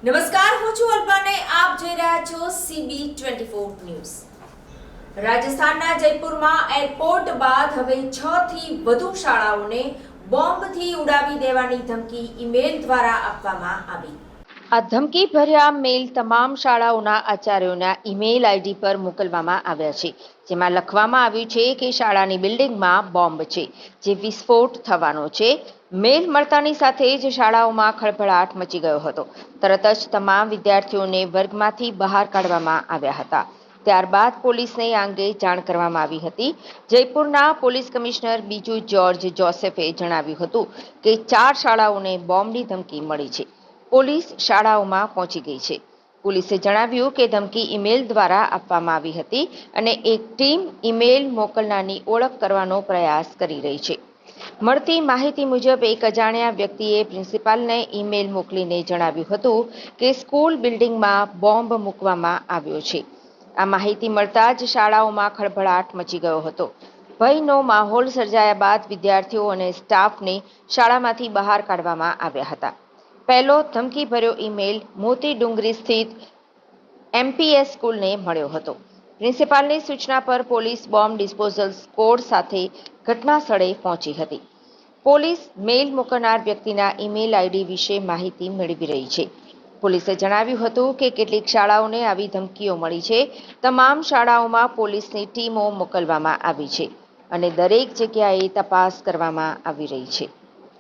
નમસ્કાર, હું છું અલ્પાને આપ જોઈ રહ્યા છો CB24 ન્યૂઝ। રાજસ્થાનના જયપુરમાં એરપોર્ટ બાદ હવે 6 થી વધુ શાળાઓને બોમ્બથી ઉડાવી દેવાની ધમકી ઈમેલ દ્વારા આપવામાં આવી। આ ધમકી ભર્યા મેલ તમામ શાળાઓના આચાર્યોના ઈમેલ આઈડી પર મોકલવામાં આવ્યા છે, જેમાં લખવામાં આવ્યું છે કે શાળાની બિલ્ડિંગમાં બોમ્બ છે, જે વિસ્ફોટ થવાનો છે। મેલ મળતાની સાથે જ શાળાઓમાં ખળભળાટ મચી ગયો હતો। તરત જ તમામ વિદ્યાર્થીઓને વર્ગમાંથી બહાર કાઢવામાં આવ્યા હતા। ત્યારબાદ પોલીસને આ અંગે જાણ કરવામાં આવી હતી। જયપુરના પોલીસ કમિશનર બીજુ જ્યોર્જ જોસેફે જણાવ્યું હતું કે 4 શાળાઓને બોમ્બની ધમકી મળી છે। પોલીસ શાળાઓમાં પહોંચી ગઈ છે। પોલીસે જણાવ્યું કે ધમકી ઈમેલ દ્વારા આપવામાં આવી હતી અને એક ટીમ ઈમેલ મોકલનારની ઓળખ કરવાનો પ્રયાસ કરી રહી છે। મળતી માહિતી મુજબ એક અજાણ્યા વ્યક્તિએ પ્રિન્સિપાલને ઈમેલ મોકલીને જણાવ્યું હતું કે સ્કૂલ બિલ્ડિંગમાં બોમ્બ મૂકવામાં આવ્યો છે। આ માહિતી મળતા જ શાળાઓમાં ખળભળાટ મચી ગયો હતો। ભયનો માહોલ સર્જાયા બાદ વિદ્યાર્થીઓ અને સ્ટાફને શાળામાંથી બહાર કાઢવામાં આવ્યા હતા। પહેલો ધમકીભર્યો ઈમેલ મોતી ડુંગરી સ્થિત MPS સ્કૂલને મળ્યો હતો। પ્રિન્સિપાલની સૂચના પર પોલીસ બોમ્બ ડિસ્પોઝલ સ્કોડ સાથે ઘટના સ્થળે પહોંચી હતી। પોલીસ મેલ મોકલનાર વ્યક્તિના ઈમેલ આઈડી વિશે માહિતી મેળવી રહી છે। પોલીસે જણાવ્યું હતું કે કેટલીક શાળાઓને આવી ધમકીઓ મળી છે। તમામ શાળાઓમાં પોલીસની ટીમો મોકલવામાં આવી છે અને દરેક જગ્યાએ તપાસ કરવામાં આવી રહી છે।